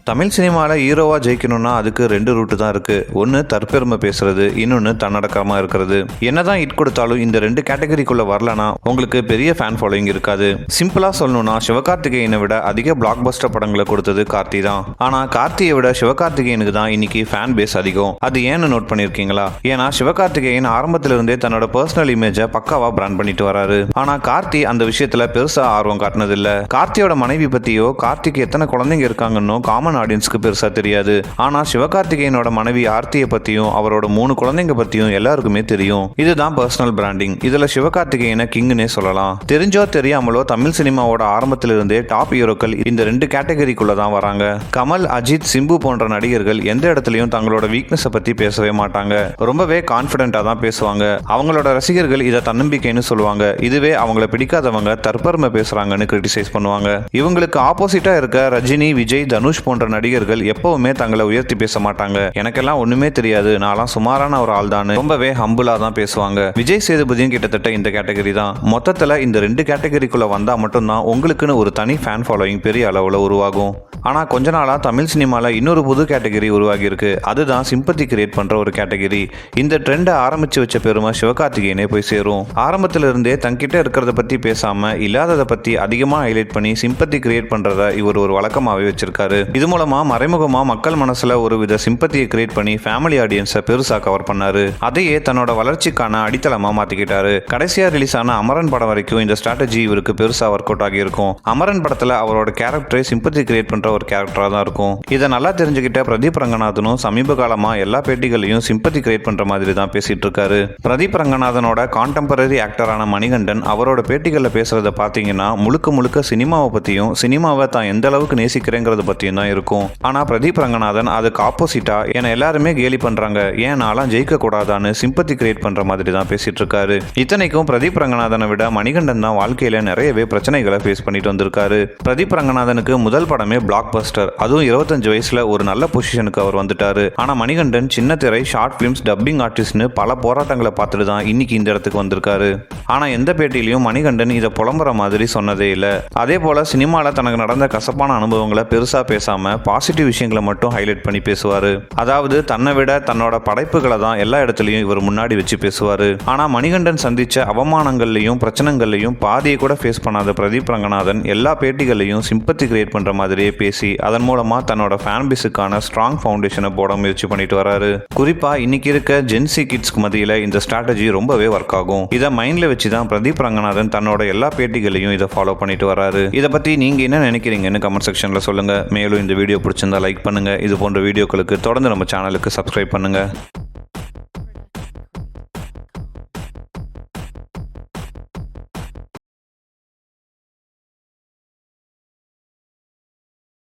தமிழ் சினிமாவில் ஹீரோவாக ஜெயிக்கணும்னா அதுக்கு 2 ரூட்டு தான் இருக்குது. ஒன்று தற்பெருமை பேசுறது, இன்னொன்று தன்னடக்கமாக இருக்கிறது. என்னதான் ஹிட் கொடுத்தாலும் இந்த 2 கேட்டகரிக்குள்ளே வரலனா உங்களுக்கு பெரிய ஃபேன் ஃபாலோயிங் இருக்காது. சிம்பிளாக சொல்லணும்னா சிவகார்த்திகேயனை விட அதிக பிளாக் பஸ்டர் படங்களை கொடுத்தது கார்த்தி தான். ஆனால் கார்த்தியை விட சிவகார்த்திகேயனுக்கு தான் இன்னைக்கு ஃபேன் பேஸ் அதிகம். அது ஏன்னு நோட் பண்ணியிருக்கீங்களா? ஏன்னா சிவகார்த்திகேயன் ஆரம்பத்திலிருந்தே தன்னோட பர்சனல் இமேஜை பக்காவாக பிராண்ட் பண்ணிட்டு வராரு. ஆனால் கார்த்தி அந்த விஷயத்தில் பெருசாக ஆர்வம் காட்டினதில்லை. கார்த்தியோட மனைவி பற்றியோ கார்த்திக்கு எத்தனை குழந்தைங்க இருக்காங்கன்னோ காமன் ஆடியன்ஸ்க்கு பெருசா தெரியாது. ஆனா சிவகார்த்திகேயனோட மனைவி ஆர்த்தியை பத்தியும் அவரோட 3 குழந்தைங்க பத்தியும் எல்லாருக்குமே தெரியும். இதுதான் பர்சனல் பிராண்டிங். இதுல சிவகார்த்திகேயனை கிங்னே சொல்லலாம். தெரிஞ்சோ தெரியாமலோ தமிழ் சினிமாவோட ஆரம்பத்திலிருந்தே டாப் ஹீரோக்கள் இந்த 2 கேட்டகரிக்குள்ள தான் வராங்க. கமல், அஜித், சிம்பு போன்ற நடிகர்கள் எந்த இடத்துலயும் தங்களோட வீக்னஸை பத்தி பேசவே மாட்டாங்க. ரொம்பவே கான்பிடென்டா தான் பேசுவாங்க. அவங்களோட ரசிகர்கள் இதை தன்னம்பிக்கைன்னு சொல்லுவாங்க. இதுவே அவங்களை பிடிக்காதவங்க தற்பெருமை பேசுறாங்கன்னு கிரிட்டிசைஸ் பண்ணுவாங்க. இவங்களுக்கு ஆப்போசிட்டா இருக்க ரஜினி, விஜய், தனுஷ் போன்ற நடிகர்கள் எப்பவுமே தங்களை உயர்த்தி பேச மாட்டாங்க. எனக்கெல்லாம் ஒண்ணுமே தெரியாது, நான்லாம் சுமாரான ஒரு ஆள் தான், ரொம்பவே ஹம்பிளா தான் பேசுவாங்க. விஜய் சேதுபதியும் கிட்டத்தட்ட இந்த கேட்டகரி தான். மொத்தத்துல இந்த 2 கேட்டகரிக்குள்ள வந்தா மட்டும்தான் உங்களுக்குன்னு ஒரு தனி ஃபேன் ஃபாலோயிங் பெரிய அளவுல உருவாகும். ஆனா கொஞ்ச நாளா தமிழ் சினிமால இன்னொரு புது கேட்டகரி உருவாகி இருக்கு. அதுதான் சிம்பத்தி கிரியேட் பண்ற ஒரு கேட்டகரி. இந்த ட்ரெண்டை ஆரம்பிச்சு வச்ச பெருமை சிவகார்த்திகேயனே போய் சேரும். ஆரம்பத்துல இருந்தே தங்கிட்ட இருக்கிறத பத்தி பேசாம இல்லாததை பத்தி அதிகமா ஹைலைட் பண்ணி சிம்பத்தி கிரியேட் பண்றத இவர் ஒரு வழக்கமாவே வச்சிருக்காரு. இது மூலமா மறைமுகமா மக்கள் மனசுல ஒரு வித சிம்பத்தியை கிரியேட் பண்ணி ஃபேமிலி ஆடியன்ஸை பெருசா கவர் பண்ணாரு. அதையே தன்னோட வளர்ச்சிக்கான அடித்தளமா மாத்திக்கிட்டாரு. கடைசியா ரிலீஸ் ஆன அமரன் படம் வரைக்கும் இந்த ஸ்ட்ராட்டஜி இவருக்கு பெருசா ஒர்க் அவுட் ஆகி இருக்கும். அமரன் படத்துல அவரோட கேரக்டரை சிம்பத்தி கிரியேட் பண்ற ஒரு கேரக்டரா தான் இருக்கும். இதை நல்லா தெரிஞ்சுக்கிட்ட பிரதீப் ரங்கநாதனும் சமீப காலமா எல்லா பேட்டிகளையும் சிம்பத்தி கிரியேட் பண்ற மாதிரி தான் பேசிட்டு இருக்காரு. பிரதீப் ரங்கநாதனோட கான்டெம்பரரி ஆக்டரான மணிகண்டன் அவரோட பேட்டிகள்ல பேசுறத பாத்தீங்கன்னா முழுக்க சினிமாவை பத்தியும் சினிமாவை தான் எந்த அளவுக்கு நேசிக்கிறேங்கிறத பத்தியும் தான் இருக்கும். ஆனா பிரதீப் ரங்கநாதன் அதுக்கு ஆப்போசிட்டா என்ன எல்லாருமே கேலி பண்றாங்க, ஏன் நான்லாம் ஜெயிக்க கூடாதான்னு சிம்பத்தி கிரியேட் பண்ற மாதிரி தான் பேசிட்டு இருக்காரு. இத்தனைக்கும் பிரதீப் ரங்கநாதனை விட மணிகண்டன் தான் வாழ்க்கையில நிறையவே பிரச்சனைகளை ஃபேஸ் பண்ணிட்டு வந்திருக்காரு. பிரதீப் ரங்கநாதனுக்கு முதல் படமே பிளாக் பஸ்டர். அதுவும் 25 வயசுல ஒரு நல்ல பொசிஷனுக்கு அவர் வந்துட்டாரு. ஆனா மணிகண்டன் சின்ன திரை, ஷார்ட் பிலிம்ஸ், டப்பிங் ஆர்டிஸ்ட்னு பல போராட்டங்களை பார்த்துட்டு தான் இன்னைக்கு இந்த இடத்துக்கு வந்திருக்காரு. ஆனா எந்த பேட்டிலையும் மணிகண்டன் இதை புலம்புற மாதிரி சொன்னதே இல்லை. அதே போல சினிமால தனக்கு நடந்த கசப்பான அனுபவங்களை பெருசா பேசாம பாசிட்டிவ் விஷயங்களை மட்டும் ஹைலைட் பண்ணி பேசுவாரு. அதாவது தன்னை விட தன்னோட படைப்புகளை தான் எல்லா இடத்துலையும் இவர் முன்னாடி வச்சு பேசுவாரு. ஆனா மணிகண்டன் சந்திச்ச அவமானங்கள்லையும் பிரச்சனைகள்லையும் பாதியை கூட ஃபேஸ் பண்ணாத பிரதீப் ரங்கநாதன் எல்லா பேட்டிகளையும் சிம்பத்தி கிரியேட் பண்ற மாதிரியே பேசி அதன் மூலமா தன்னோட ஃபேன் பேஸுக்கான ஸ்ட்ராங் ஃபவுண்டேஷனை போட முயற்சி பண்ணிட்டு வராரு. குறிப்பா இன்னைக்கு இருக்க ஜென்சி கிட்ஸ்க்கு மத்தியில இந்த ஸ்ட்ராட்டஜி ரொம்பவே ஒர்க் ஆகும். இதை மைண்ட்ல வச்சு தான் பிரதீப் ரங்கநாதன் தன்னோட எல்லா பேட்டிகளையும் இதை ஃபாலோ பண்ணிட்டு வராரு. இதை பத்தி நீங்க என்ன நினைக்கிறீங்கன்னு கமெண்ட் செக்ஷன்ல சொல்லுங்க. மேலும் இந்த வீடியோ பிடிச்சிருந்தா லைக் பண்ணுங்க. இது போன்ற வீடியோக்களுக்கு தொடர்ந்து நம்ம சேனலுக்கு சப்ஸ்கிரைப் பண்ணுங்க.